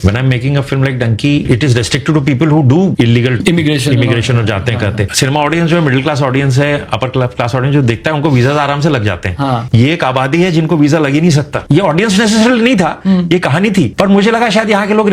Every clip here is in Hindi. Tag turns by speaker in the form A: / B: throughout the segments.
A: When I'm making a film like Dunki, it is restricted to people who do illegal immigration और जाते हैं करते हैं। सिनेमा ऑडियंस जो है मिडिल क्लास ऑडियंस है, अपर क्लास ऑडियंस जो देखता है उनको वीजा आराम से लग जाते हैं। ये एक आबादी है जिनको वीजा लग ही नहीं सकता। ये ऑडियंस नेसेसरी नहीं था, ये कहानी थी, पर मुझे लगा शायद यहाँ के लोग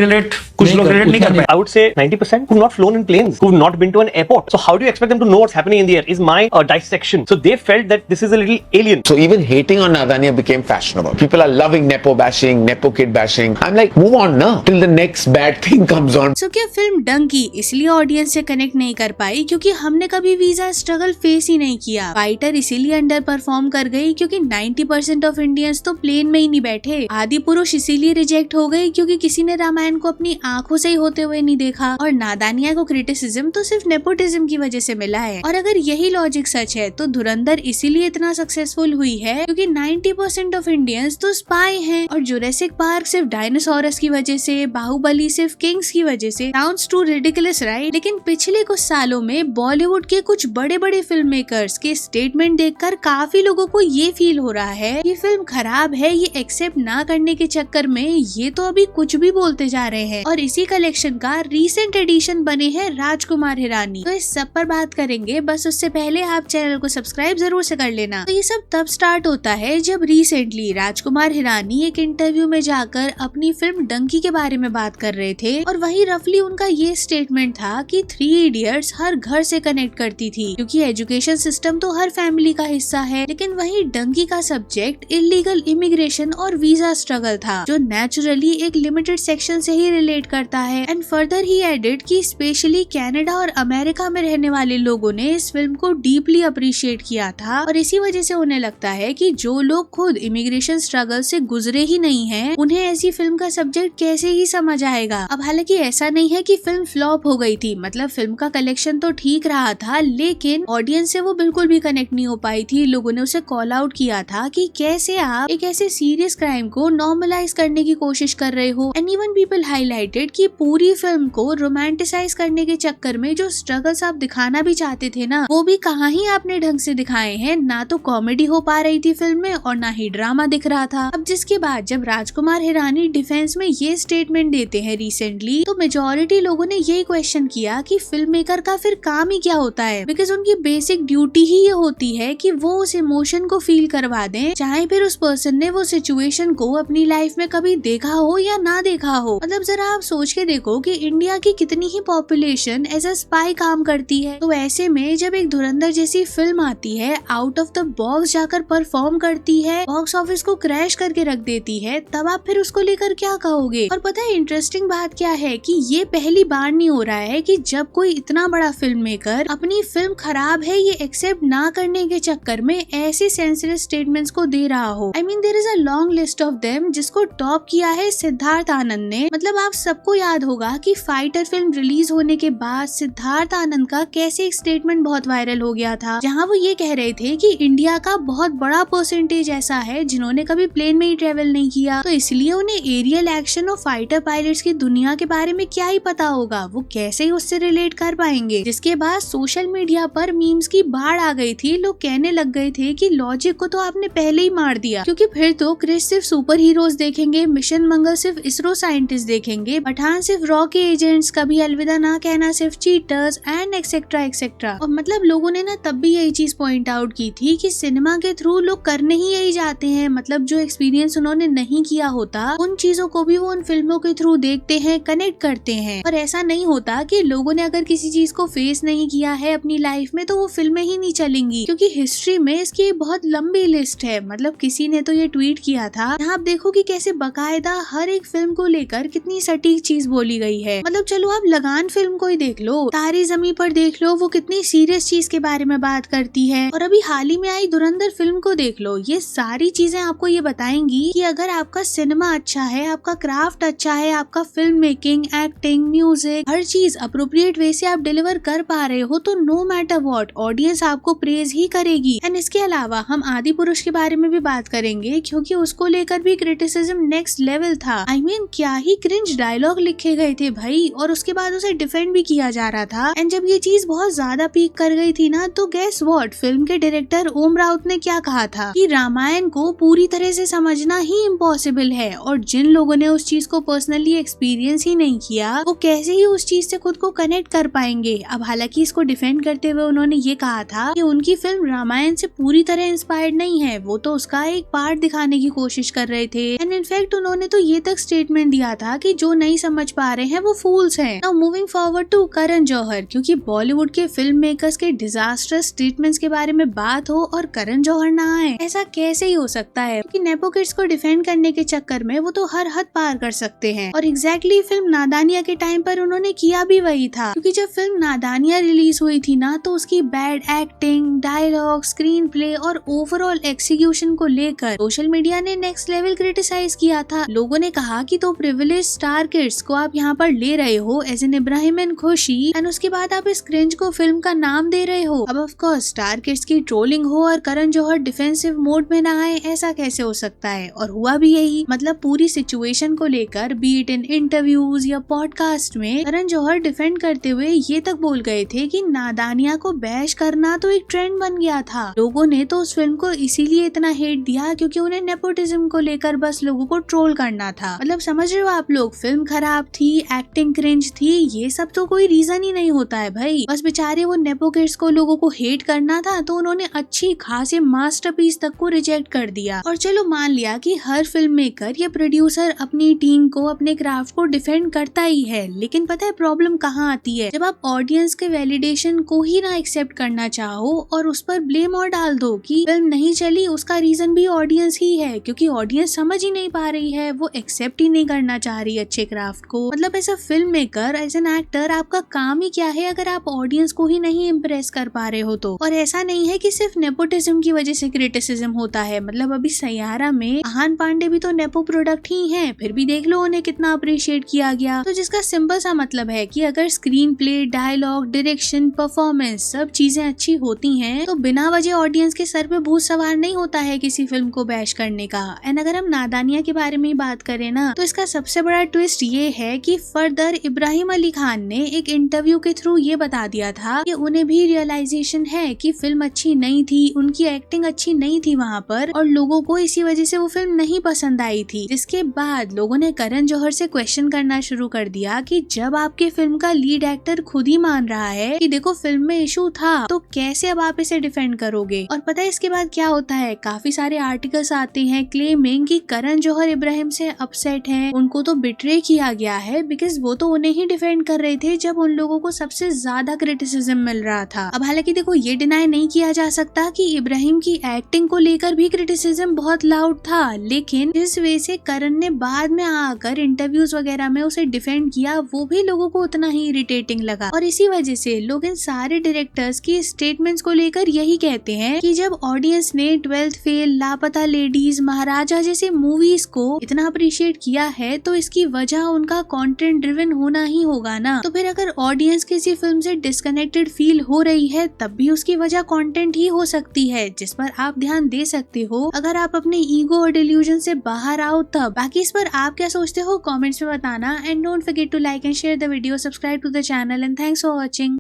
A: कुछ लोग रिलेट नहीं कर पाए।
B: I would say 90% who've not flown in planes, who've not been to an airport. So how do you expect them to know what's happening in the air? Is my dissection. So they felt that this is a little alien.
C: So even hating on Nadania became fashionable. People are loving Nepo bashing, Nepo kid bashing. I'm like, move on now till the next bad thing comes on.
D: So क्या फिल्म डंकी इसलिए ऑडियंस से कनेक्ट नहीं कर पाई क्योंकि हमने कभी वीजा स्ट्रगल फेस ही नहीं किया? फाइटर इसीलिए अंडर परफॉर्म कर गई क्योंकि 90% ऑफ इंडियंस तो प्लेन में ही नहीं बैठे। आदि पुरुष इसीलिए रिजेक्ट हो गई क्योंकि किसी ने रामायण को अपनी आंखों से ही होते हुए नहीं देखा, और नादानिया को क्रिटिसिज्म तो सिर्फ नेपोटिज्म की वजह से मिला है। और अगर यही लॉजिक सच है तो धुरंधर इसीलिए इतना सक्सेसफुल हुई है क्योंकि 90% ऑफ इंडियंस तो स्पाई हैं, और जुरासिक पार्क सिर्फ डायनासोरस की वजह से, बाहुबली सिर्फ किंग्स की वजह से। Sounds too ridiculous right? लेकिन पिछले कुछ सालों में बॉलीवुड के कुछ बड़े बड़े फिल्म मेकर्स के स्टेटमेंट देखकर काफी लोगों को ये फील हो रहा है ये फिल्म खराब है, ये एक्सेप्ट ना करने के चक्कर में ये तो अभी कुछ भी बोलते जा रहे हैं। और इसी कलेक्शन का रीसेंट एडिशन बने हैं राजकुमार हिरानी। तो इस सब पर बात करेंगे, बस उससे पहले आप चैनल को सब्सक्राइब जरूर से कर लेना। तो ये सब तब स्टार्ट होता है जब रिसेंटली राजकुमार हिरानी एक इंटरव्यू में जाकर अपनी फिल्म डंकी के बारे में बात कर रहे थे, और वही रफली उनका ये स्टेटमेंट था कि 3 इडियट्स हर घर से कनेक्ट करती थी क्योंकि एजुकेशन सिस्टम तो हर फैमिली का हिस्सा है। लेकिन वही डंकी का सब्जेक्ट इलीगल इमिग्रेशन और वीजा स्ट्रगल था जो नेचुरली एक लिमिटेड सेक्शन से ही रिलेट करता है। एंड फर्दर ही एडिड कि स्पेशली कनाडा और अमेरिका में रहने वाले लोगों ने इस फिल्म को डीपली अप्रिशिएट किया था, और इसी वजह से उन्हें लगता है कि जो लोग खुद इमिग्रेशन स्ट्रगल से गुजरे ही नहीं हैं, उन्हें ऐसी फिल्म का सब्जेक्ट कैसे ही समझ आएगा। अब हालांकि ऐसा नहीं है कि फिल्म फ्लॉप हो गई थी, मतलब फिल्म का कलेक्शन तो ठीक रहा था, लेकिन ऑडियंस से वो बिल्कुल भी कनेक्ट नहीं हो पाई थी। लोगों ने उसे कॉल आउट किया था कि कैसे आप एक ऐसे सीरियस क्राइम को नॉर्मलाइज करने की कोशिश कर रहे हो। एंड इवन पीपल हाईलाइटेड कि पूरी फिल्म को रोमांटिसाइज करने के चक्कर में जो स्ट्रगल्स आप दिखाना भी चाहते थे ना, वो भी कहाँ ही आपने ढंग से दिखाए हैं। ना तो कॉमेडी हो पा रही थी फिल्म में और ना ही ड्रामा दिख रहा था। अब जिसके बाद जब राजकुमार हिरानी डिफेंस में ये स्टेटमेंट देते हैं रिसेंटली, तो मेजॉरिटी लोगों ने यही क्वेश्चन किया कि फिल्म मेकर का फिर काम ही क्या होता है, बिकॉज उनकी बेसिक ड्यूटी ही ये होती है कि वो उस इमोशन को फील करवा दें, चाहे फिर उस पर्सन ने वो सिचुएशन को अपनी लाइफ में कभी देखा हो या ना देखा हो। मतलब जरा आप सोच के देखो कि इंडिया की कितनी ही पॉपुलेशन एज अ स्पाई काम करती है, तो ऐसे में जब एक धुरंधर जैसी फिल्म आती है, आउट ऑफ द बॉक्स जाकर परफॉर्म करती है, बॉक्स ऑफिस को क्रैश करके रख देती है, तब आप फिर उसको लेकर क्या कहोगे? और पता है इंटरेस्टिंग बात क्या है कि ये पहली बार नहीं हो रहा है कि जब कोई इतना बड़ा फिल्म मेकर अपनी फिल्म खराब है ये एक्सेप्ट ना करने के चक्कर में ऐसे सेंसिटिव स्टेटमेंट्स को दे रहा हो। I mean there is a long list of them, जिसको टॉप किया है सिद्धार्थ आनंद ने। मतलब आप सबको याद होगा कि फाइटर फिल्म रिलीज होने के बाद सिद्धार्थ आनंद का कैसे एक स्टेटमेंट बहुत वायरल हो गया था, जहां वो ये कह रहे थे कि इंडिया का बहुत बड़ा परसेंटेज ऐसा है जिन्होंने कभी प्लेन में ही ट्रेवल नहीं किया, तो इसलिए उन्हें एरियल एक्शन और फाइटर पायलट्स की दुनिया के बारे में क्या ही पता होगा, वो कैसे ही उससे रिलेट कर पाएंगे। जिसके बाद सोशल मीडिया पर मीम्स की बाढ़ आ गई थी। लोग कहने लग गए थे कि लॉजिक को तो आपने पहले ही मार दिया, क्योंकि फिर तो क्रिस सिर्फ सुपर हीरोज देखेंगे, मिशन मंगल सिर्फ इसरो साइंटिस्ट देखेंगे, पठान सिर्फ रॉ के एजेंट्स, कभी अलविदा ना कहना सिर्फ चीटर्स एंड एक्सेट्रा एक्सेट्रा। और मतलब लोगों ने ना तब भी यही चीज पॉइंट आउट की थी कि सिनेमा के थ्रू लोग करने ही यही जाते हैं, मतलब जो एक्सपीरियंस उन्होंने नहीं किया होता उन चीजों को भी वो उन फिल्मों के थ्रू देखते हैं, कनेक्ट करते हैं। और ऐसा नहीं होता कि लोगों ने अगर किसी चीज को फेस नहीं किया है अपनी लाइफ में तो वो फिल्में ही नहीं चलेंगी, क्योंकि हिस्ट्री में इसकी बहुत लंबी लिस्ट है। मतलब किसी ने तो ये ट्वीट किया था, यहाँ आप देखो कि कैसे बकायदा हर एक फिल्म को लेकर कितनी सटीक चीज बोली गई है। मतलब चलो आप लगान फिल्म को ही देख लो, तारे ज़मीं पर देख लो, वो कितनी सीरियस चीज के बारे में बात करती है। और अभी हाल ही में आई धुरंधर फिल्म को देख लो, ये सारी चीजें आपको ये बताएंगी कि अगर आपका सिनेमा अच्छा है, आपका क्राफ्ट अच्छा है, आपका फिल्म मेकिंग, एक्टिंग, म्यूजिक, हर चीज अप्रोप्रिएट वे से आप डिलीवर कर पा रहे हो, तो नो मैटर व्हाट ऑडियंस आपको प्रेज ही करेगी। एंड इसके अलावा हम आदि पुरुष के बारे में भी बात करेंगे, क्योंकि उसको लेकर भी क्रिटिसिज्म नेक्स्ट लेवल था। आई मीन क्या ही क्रिंज डायलॉग लिखे गए थे भाई, और उसके बाद उसे डिफेंड भी किया जा रहा था। एंड जब ये चीज बहुत ज्यादा पीक कर गई थी ना, तो गेस व्हाट, फिल्म के डायरेक्टर ओम राउत ने क्या कहा था कि रामायण को पूरी तरह से समझना ही इम्पॉसिबल है, और जिन लोगों ने उस चीज को पर्सनली एक्सपीरियंस ही नहीं किया वो कैसे ही उस चीज से खुद को कनेक्ट कर पाएंगे। अब हालांकि इसको डिफेंड करते हुए उन्होंने ये कहा था कि उनकी फिल्म रामायण से पूरी तरह इंस्पायर्ड नहीं है, वो तो उसका एक पार्ट दिखाने की कोशिश कर रहे थे। एंड इनफैक्ट उन्होंने तो ये तक स्टेटमेंट दिया था कि जो नहीं समझ पा रहे हैं वो फूल्स हैं। Now moving forward to Karan Johar, क्योंकि बॉलीवुड के फिल्म मेकर्स के डिजास्टर्स ट्रीटमेंट्स के बारे में बात हो और करण जौहर ना आए, ऐसा कैसे ही हो सकता है? क्योंकि नेपो किड्स को डिफेंड करने के चक्कर में वो तो हर हद पार कर सकते हैं। और एग्जैक्टली फिल्म नादानिया के टाइम पर उन्होंने किया भी वही था, क्योंकि जब फिल्म नादानिया रिलीज हुई थी ना तो उसकी bad acting, dialogue, screen play और ओवरऑल एक्सिक्यूशन को लेकर सोशल मीडिया ने नेक्स्ट लेवल क्रिटिसाइज किया था। लोगों ने कहा कि तो प्रिविलेज स्टार किड्स को आप यहाँ पर ले रहे हो एज एन इब्राहिम एंड खुशी, एंड उसके बाद आप इस क्रिंज को फिल्म का नाम दे रहे हो। अब ऑफ कोर्स स्टार किड्स की ट्रोलिंग हो और करण जौहर डिफेंसिव मोड में ना आए, ऐसा कैसे हो सकता है? और हुआ भी यही। मतलब पूरी सिचुएशन को लेकर बीट इन इंटरव्यूज या पॉडकास्ट में करण जौहर डिफेंड करते हुए ये तक बोल गए थे कि नादानिया को बैश करना तो एक ट्रेंड बन गया था। लोगों ने तो उस फिल्म को इसीलिए इतना हेट दिया क्योंकि उन्हें नेपोटिज्म को लेकर बस लोगों को ट्रोल करना था। मतलब समझ रहे हो आप लोग, फिल्म खराब थी, एक्टिंग क्रिंज थी, ये सब तो कोई रीजन ही नहीं होता है भाई। बस बेचारे वो नेपो किड्स को लोगों को हेट करना था तो उन्होंने अच्छी खासी मास्टरपीस तक को रिजेक्ट कर दिया। और चलो मान लिया कि हर फिल्म मेकर या प्रोड्यूसर अपनी टीम को, अपने क्राफ्ट को डिफेंड करता ही है, लेकिन पता है प्रॉब्लम कहाँ आती है? जब आप ऑडियंस के वैलिडेशन को ही ना एक्सेप्ट करना चाहो और उस पर ब्लेम और डाल दो कि फिल्म नहीं चली, उसका रीजन भी ऑडियंस ही है, क्योंकि ऑडियंस समझ ही नहीं पा रही है, वो एक्सेप्ट ही नहीं करना चाह रही अच्छे क्राफ्ट को। मतलब as a film maker, as an actor, आपका काम ही क्या है अगर आप ऑडियंस को ही नहीं इम्प्रेस कर पा रहे हो तो? और ऐसा नहीं है कि सिर्फ नेपोटिज्म की वजह से क्रिटिसिज्म होता है। मतलब अभी सैयारा में आहान पांडे भी तो नेपो प्रोडक्ट ही है, फिर भी देख लो उन्हें कितना अप्रिशिएट किया गया। तो जिसका सिंपल सा मतलब है कि अगर screen play, dialogue, direction, performance सब चीजें अच्छी होती हैं तो बिना वजह ऑडियंस के सर पे भूत सवार नहीं होता है किसी फिल्म को बैश करने का। एंड अगर हम नादानिया के बारे में बात करें ना तो इसका सबसे बड़ा ट्विस्ट ये है कि फर्दर इब्राहिम अली खान ने एक इंटरव्यू के थ्रू ये बता दिया था कि उन्हें भी रियलाइजेशन है कि फिल्म अच्छी नहीं थी, उनकी एक्टिंग अच्छी नहीं थी वहाँ पर, और लोगों को इसी वजह से वो फिल्म नहीं पसंद आई थी। जिसके बाद लोगों ने करण जौहर से क्वेश्चन करना शुरू कर दिया कि जब आपके फिल्म का लीड एक्टर खुद ही मान रहा है कि देखो फिल्म में इशू था, तो कैसे अब आप इसे डिफेंड करोगे? और पता है इसके बाद क्या होता है? काफी सारे आर्टिकल्स आते हैं क्लेमिंग कि करण जौहर इब्राहिम से अपसेट है, उनको तो बिट्रे किया गया है बिकॉज वो तो उन्हें ही डिफेंड कर रहे थे जब उन लोगों को सबसे ज्यादा क्रिटिसिज्म मिल रहा था। अब हालांकि देखो ये डिनाई नहीं किया जा सकता कि इब्राहिम की एक्टिंग को लेकर भी क्रिटिसिज्म बहुत लाउड था, लेकिन जिस वे से करण ने बाद में आकर इंटरव्यूज वगैरह में उसे डिफेंड किया वो भी लोगों को उतना ही इरिटेटिंग लगा। और इसी वजह से लोग इन सारे डायरेक्टर्स की स्टेटमेंट्स को लेकर यही कहते हैं कि जब ऑडियंस ने 12th फेल, लापता लेडीज, महाराजा जैसी मूवीज को इतना अप्रिशिएट किया है तो इसकी वजह उनका कंटेंट ड्रिवन होना ही होगा ना। तो फिर अगर ऑडियंस किसी फिल्म से डिस्कनेक्टेड फील हो रही है तब भी उसकी वजह कंटेंट ही हो सकती है, जिस पर आप ध्यान दे सकते हो अगर आप अपने ईगो और डिल्यूजन से बाहर आओ तब। बाकी इस पर आप क्या सोचते हो कमेंट्स में बताना, and don't forget to like and share the video, subscribe to the channel, and thanks for watching.